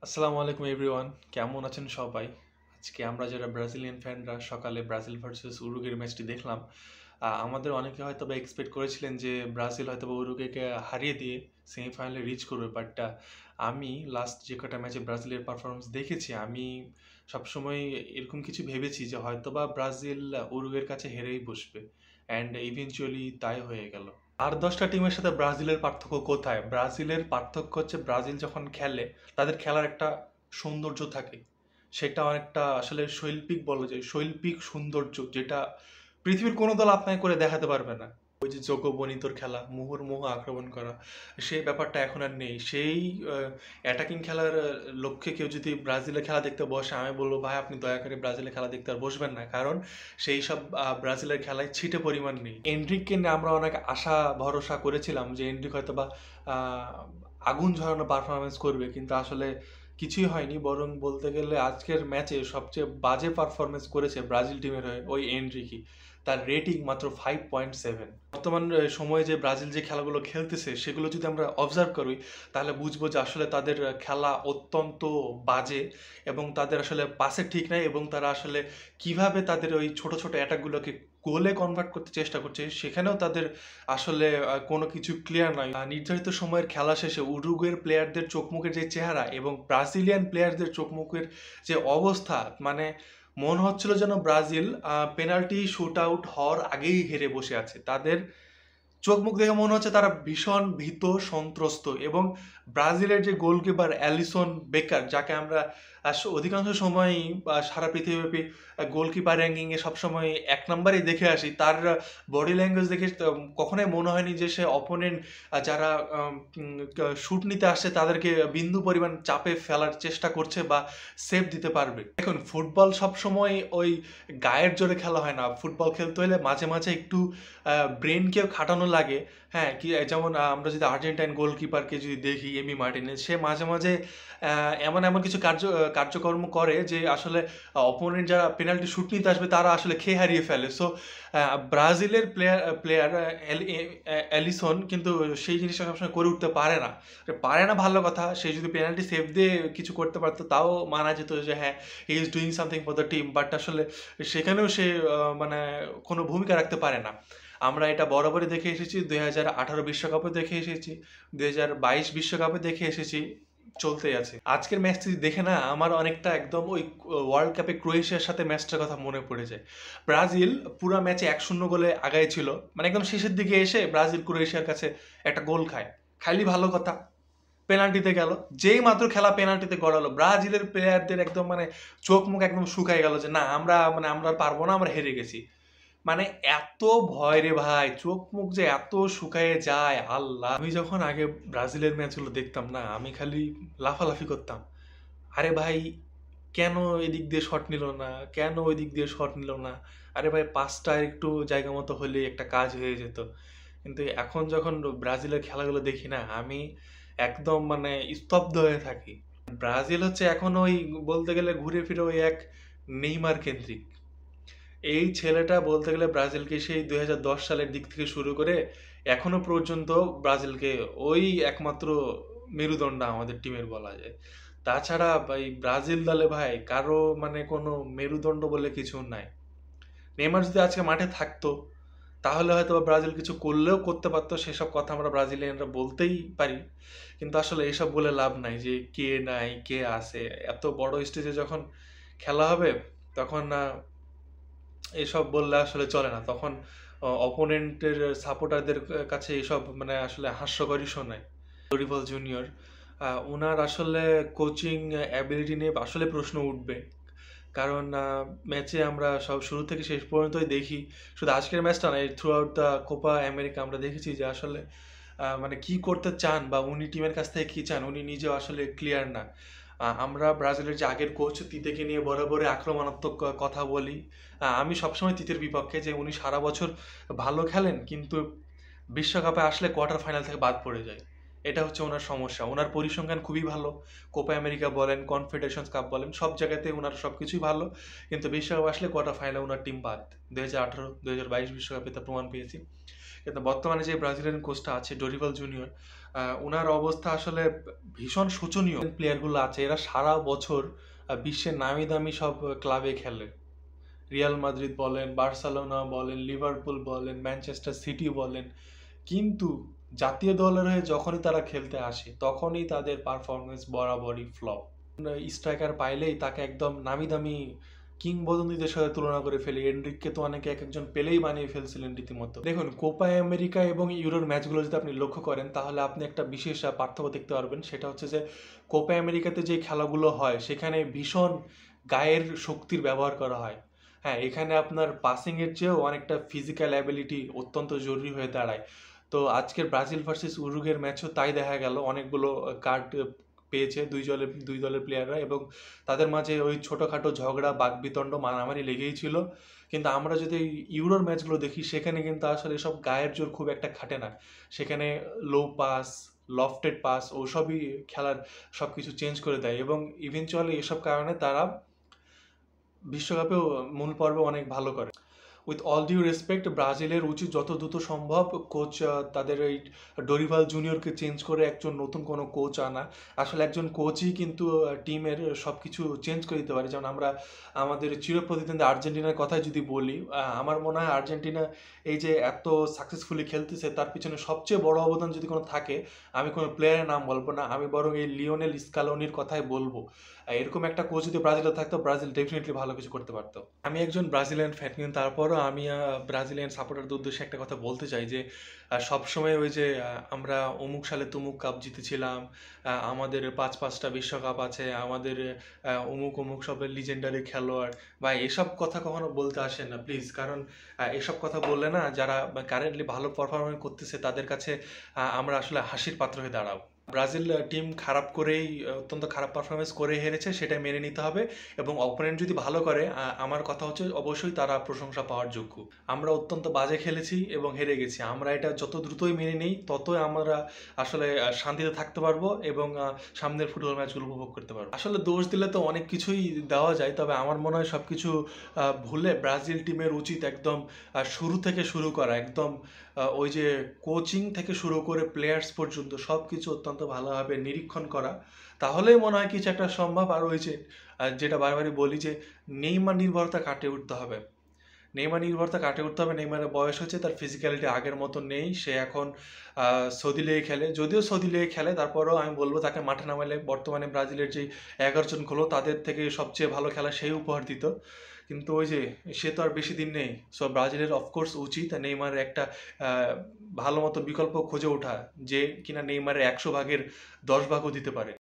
আসসালামু আলাইকুম এভরিওয়ান, কেমন আছেন সবাই? আজকে আমরা যারা ব্রাজিলিয়ান ফ্যানরা সকালে ব্রাজিল ভার্সেস উরুগুয়ের ম্যাচটি দেখলাম। আমাদের অনেকে হয়তো বা এক্সপেক্ট করেছিলেন যে ব্রাজিল হয়তো বা উরুগুয়েকে হারিয়ে দিয়ে সেমিফাইনালে রিচ করবে, বাট আমি লাস্ট যে কটা ম্যাচে ব্রাজিলের পারফরমেন্স দেখেছি, আমি সবসময় এরকম কিছু ভেবেছি যে হয়তো বা ব্রাজিল উরুগুয়ের কাছে হেরেই বসবে, অ্যান্ড ইভেনচুয়ালি তাই হয়ে গেল। আর 10টা টিমের সাথে ব্রাজিলের পার্থক্য কোথায়? ব্রাজিলের পার্থক্য হচ্ছে ব্রাজিল যখন খেলে তাদের খেলার একটা সৌন্দর্য থাকে, সেটা অনেকটা আসলে শৈল্পিক বলা যায়, শৈল্পিক সৌন্দর্য যেটা পৃথিবীর কোনো দল আপনাকে করে দেখাতে পারবে না। ওই যে যোগ্যবনিতর খেলা, মুহুর্মুহু আক্রমণ করা, সেই ব্যাপারটা এখন আর নেই। সেই অ্যাটাকিং খেলার লক্ষ্যে কেউ যদি ব্রাজিলের খেলা দেখতে বসে, আমি বলবো ভাই আপনি দয়া করে ব্রাজিলের খেলা দেখতে আর বসবেন না, কারণ সেই সব ব্রাজিলের খেলায় ছিটে পরিমাণ নেই। এনরিককে নিয়ে আমরা অনেক আশা ভরসা করেছিলাম যে এনরিক হয়তো বা আগুন ঝরানো পারফরমেন্স করবে, কিন্তু আসলে কিছুই হয়নি। বরং বলতে গেলে আজকের ম্যাচে সবচেয়ে বাজে পারফরমেন্স করেছে ব্রাজিল টিমের হয়ে ওই এনরিকি। তার রেটিং মাত্র 5.7। বর্তমান সময়ে যে ব্রাজিল যে খেলাগুলো খেলতেছে সেগুলো যদি আমরা অবজার্ভ করি, তাহলে বুঝবো যে আসলে তাদের খেলা অত্যন্ত বাজে, এবং তাদের আসলে পাসে ঠিক নাই, এবং তারা আসলে কিভাবে তাদের ওই ছোট ছোট অ্যাটাকগুলোকে গোলে কনভার্ট করতে চেষ্টা করছে, সেখানেও তাদের আসলে কোনো কিছু ক্লিয়ার নয়। নির্ধারিত সময়ের খেলা শেষে উরুগুয়ের প্লেয়ারদের চোখ মুখের যে চেহারা এবং ব্রাজিলিয়ান প্লেয়ারদের চোখ মুখের যে অবস্থা, মানে মনে হচ্ছিল যেন ব্রাজিল পেনাল্টি শুট আউট হওয়ার আগেই হেরে বসে আছে। তাদের চোখ মুখ দেখে মনে হচ্ছে তারা ভীষণ ভীত, সন্ত্রস্ত। এবং ব্রাজিলের যে গোলকিপার অ্যালিসন বেকার, যাকে আমরা অধিকাংশ সময়ই সারা পৃথিবীব্যাপী গোলকিপার র্যাঙ্কিংয়ে সবসময় এক নম্বরেই দেখে আসি, তার বডি ল্যাঙ্গুয়েজ দেখে কখনোই মনে হয়নি যে সে অপোনেন্ট যারা শুট নিতে আসছে তাদেরকে বিন্দু পরিমাণ চাপে ফেলার চেষ্টা করছে বা সেভ দিতে পারবে। এখন ফুটবল সবসময় ওই গায়ের জোরে খেলা হয় না। ফুটবল খেলতে হলে মাঝে মাঝে একটু ব্রেনকেও খাটানো লাগে। হ্যাঁ, কি যেমন আমরা যদি আর্জেন্টাইন গোলকিপারকে যদি দেখি, এমি মার্টিনেজ, সে মাঝে মাঝে এমন এমন কিছু কার্যকর্ম করে যে আসলে অপোনেন্ট যারা পেনাল্টি শুট নিতে আসবে তারা আসলে খেয়ে হারিয়ে ফেলে। সো ব্রাজিলের প্লেয়ার অ্যালিসন কিন্তু সেই জিনিসটা সবসময় করে উঠতে পারে না। পারে না ভালো কথা, সে যদি পেনাল্টি সেভ দিয়ে কিছু করতে পারতো তাও মানা যেত যে হ্যাঁ, he is doing something for the team, but আসলে সেখানেও সে মানে কোনো ভূমিকা রাখতে পারে না। আমরা এটা বরাবরই দেখে এসেছি, 2018 বিশ্বকাপে দেখে এসেছি, 2022 বিশ্বকাপে দেখে এসেছি, চলতেই আছে। আজকের ম্যাচটি দেখে না আমার অনেকটা একদম ওই ওয়ার্ল্ড কাপে ক্রোয়েশিয়ার সাথে ম্যাচটার কথা মনে পড়ে যায়। ব্রাজিল পুরো ম্যাচে 1-0 গোলে আগায় ছিল, মানে একদম শেষের দিকে এসে ব্রাজিল ক্রোয়েশিয়ার কাছে একটা গোল খায়। খাইলি ভালো কথা, পেনাল্টিতে গেল। যেই মাত্র খেলা পেনাল্টিতে গড়ালো, ব্রাজিলের প্লেয়ারদের একদম মানে চোখ মুখ একদম শুকাই গেল যে না, আমরা আর পারবো না, আমরা হেরে গেছি। মানে এত ভয় রে ভাই, চোখ মুখ যে এত শুকায়ে যায় আল্লাহ! আমি যখন আগে ব্রাজিলের ম্যাচগুলো দেখতাম না, আমি খালি লাফালাফি করতাম। আরে ভাই, কেন এদিক দিয়ে শট নিল না, কেন ওই দিক দিয়ে শট নিল না? আরে ভাই, পাসটা একটু জায়গা মতো হলেই একটা কাজ হয়ে যেত। কিন্তু এখন যখন ব্রাজিলের খেলাগুলো দেখি না, আমি একদম মানে স্তব্ধ হয়ে থাকি। ব্রাজিল হচ্ছে এখন ওই বলতে গেলে ঘুরে ফিরে ওই এক নেইমার কেন্দ্রিক। এই ছেলেটা বলতে গেলে ব্রাজিলকে সেই 2010 সালের দিক থেকে শুরু করে এখনো পর্যন্ত ব্রাজিলকে ওই একমাত্র মেরুদণ্ড আমাদের টিমের বলা যায়। তাছাড়া ভাই ব্রাজিল দলে ভাই কারো মানে কোনো মেরুদণ্ড বলে কিছু নাই। নেইমার যদি আজকে মাঠে থাকতো তাহলে হয়তো বা ব্রাজিল কিছু করলেও করতে পারতো, সেসব কথা আমরা ব্রাজিলিয়ানরা বলতেই পারি। কিন্তু আসলে এসব বলে লাভ নাই যে কে নাই কে আছে। এত বড় স্টেজে যখন খেলা হবে তখন এসব বললে আসলে চলে না। তখন অপোনেন্টের সাপোর্টারদের কাছে এসব মানে আসলে হাস্যকরই শোনায়। দরিবল জুনিয়র, উনার আসলে কোচিং অ্যাবিলিটি নিয়ে আসলে প্রশ্ন উঠবে। কারণ ম্যাচে আমরা সব শুরু থেকে শেষ পর্যন্তই দেখি, শুধু আজকের ম্যাচটা না, through out the Copa America আমরা দেখেছি যে আসলে মানে কি করতে চান বা উনি টিমের কাছ থেকে কি চান উনি নিজেও আসলে ক্লিয়ার না। আমরা ব্রাজিলের যে আগের কোচ তিতেকে নিয়ে বরাবরই আক্রমণাত্মক কথা বলি। আমি সবসময় তিতের বিপক্ষে, যে উনি সারা বছর ভালো খেলেন কিন্তু বিশ্বকাপে আসলে কোয়ার্টার ফাইনাল থেকে বাদ পড়ে যায়। এটা হচ্ছে ওনার সমস্যা। ওনার পরিসংখ্যান খুবই ভালো, কোপা আমেরিকা বলেন, কনফেডারেশনস কাপ বলেন, সব জায়গাতে ওনার সব কিছুই ভালো, কিন্তু বিশ্বকাপ আসলে কোয়ার্টার ফাইনালে ওনার টিম বাদ। 2018 2022 বিশ্বকাপে তা প্রমাণ পেয়েছি। কিন্তু বর্তমানে যে ব্রাজিলিয়ান কোচটা আছে ডরিভাল জুনিয়র, ওনার অবস্থা আসলে ভীষণ শোচনীয়। প্লেয়ারগুলো আছে এরা সারা বছর বিশ্বের নামি দামি সব ক্লাবে খেলে। রিয়াল মাদ্রিদ বলেন, বার্সেলোনা বলেন, লিভারপুল বলেন, ম্যানচেস্টার সিটি বলেন, কিন্তু জাতীয় দলের হয়ে যখনই তারা খেলতে আসে তখনই তাদের পারফরমেন্স বরাবরই ফ্লপ। স্ট্রাইকার পাইলেই তাকে একদম নামি দামি কিংবদন্তিদের সাথে তুলনা করে ফেলে। এনরিককে তো অনেকে এক একজন পেলেই বানিয়ে ফেলছিলেন রীতিমতো। দেখুন, কোপা আমেরিকা এবং ইউরোর ম্যাচগুলো যদি আপনি লক্ষ্য করেন তাহলে আপনি একটা বিশেষ পার্থক্য দেখতে পারবেন। সেটা হচ্ছে যে কোপা আমেরিকাতে যে খেলাগুলো হয় সেখানে ভীষণ গায়ের শক্তির ব্যবহার করা হয়। হ্যাঁ, এখানে আপনার পাসিংয়ের চেয়েও অনেকটা ফিজিক্যাল অ্যাবিলিটি অত্যন্ত জরুরি হয়ে দাঁড়ায়। তো আজকের ব্রাজিল ভার্সেস উরুগুয়ের ম্যাচও তাই দেখা গেল। অনেকগুলো কার্ড পেয়েছে দুই দলের প্লেয়াররা, এবং তাদের মাঝে ওই ছোটোখাটো ঝগড়া বাকবিতণ্ড মারামারি লেগেই ছিল। কিন্তু আমরা যদি ইউরোর ম্যাচগুলো দেখি সেখানে কিন্তু আসলে এসব গায়ের জোর খুব একটা খাটে না। সেখানে লো পাস, লফটেড পাস ওসবই খেলার সব কিছু চেঞ্জ করে দেয়, এবং ইভেনচুয়ালি এসব কারণে তারা বিশ্বকাপেও মূল পর্বে অনেক ভালো করে। উইথ অল ডিউ রেসপেক্ট, ব্রাজিলের উচিত যত দ্রুত সম্ভব কোচ তাদের এই ডরিভাল জুনিয়রকে চেঞ্জ করে একজন নতুন কোনো কোচ আনা। আসলে একজন কোচই কিন্তু টিমের সব কিছু চেঞ্জ করে দিতে পারে। যেমন আমরা আমাদের চিরপ্রতিদ্বন্দ্বী আর্জেন্টিনার কথাই যদি বলি, আমার মনে হয় আর্জেন্টিনা এই যে এত সাকসেসফুলি খেলতেছে তার পিছনে সবচেয়ে বড় অবদান যদি কোনো থাকে, আমি কোনো প্লেয়ারের নাম বলবো না, আমি বরং এই লিওনেল স্কালোনির কথাই বলবো। এরকম একটা কোচ যদি ব্রাজিলে থাকতো, ব্রাজিল ডেফিনেটলি ভালো কিছু করতে পারতো। আমি একজন ব্রাজিলিয়ান ফ্যান, কিন্তু তারপরও আমি ব্রাজিলিয়ান সাপোর্টারদের উদ্দেশ্যে একটা কথা বলতে চাই যে সবসময় ওই যে আমরা অমুক সালে তুমুক কাপ জিতেছিলাম, আমাদের পাঁচটা বিশ্বকাপ আছে, আমাদের অমুক অমুক সবের লিজেন্ডারি খেলোয়াড়, বা এসব কথা কখনো বলতে আসেন না প্লিজ। কারণ এসব কথা বললে না, যারা কারেন্টলি ভালো পারফরমেন্স করতেছে তাদের কাছে আমরা আসলে হাসির পাত্র হয়ে দাঁড়াবো। ব্রাজিল টিম খারাপ করেই, অত্যন্ত খারাপ পারফরমেন্স করে হেরেছে, সেটা মেনে নিতে হবে। এবং অপোনেন্ট যদি ভালো করে, আমার কথা হচ্ছে অবশ্যই তারা প্রশংসা পাওয়ার যোগ্য। আমরা অত্যন্ত বাজে খেলেছি এবং হেরে গেছি, আমরা এটা যত দ্রুতই মেনে নিই ততই আমরা আসলে শান্তিতে থাকতে পারবো এবং সামনের ফুটবল ম্যাচগুলো উপভোগ করতে পারবো। আসলে দোষ দিলে তো অনেক কিছুই দেওয়া যায়, তবে আমার মনে হয় সব কিছু ভুলে ব্রাজিল টিমের উচিত একদম শুরু থেকে শুরু করা, একদম ওই যে কোচিং থেকে শুরু করে প্লেয়ার্স পর্যন্ত সব কিছু অত্যন্ত ভালোভাবে নিরীক্ষণ করা। তাহলেই মনে হয় কিছু একটা সম্ভব। আর ওই যে যেটা বারবারই বলি যে নেইমার নির্ভরতা কাটিয়ে উঠতে হবে। নেইমারের বয়স হচ্ছে, তার ফিজিক্যালিটি আগের মতো নেই। সে এখন সৌদি লিগে খেলে, যদিও সৌদি লিগে খেলে, তারপরেও আমি বলবো তাকে মাঠে নামালে বর্তমানে ব্রাজিলের যে 11 জন খেলো তাদের থেকে সবচেয়ে ভালো খেলা সেই উপহার দিত। কিন্তু ওই যে সে তো আর বেশি দিন নেই। সো ব্রাজিলের অফকোর্স উচিত নেইমারের একটা ভালো মতো বিকল্প খুঁজে ওঠা, যে কিনা নেইমারের 100 ভাগের 10 ভাগও দিতে পারে।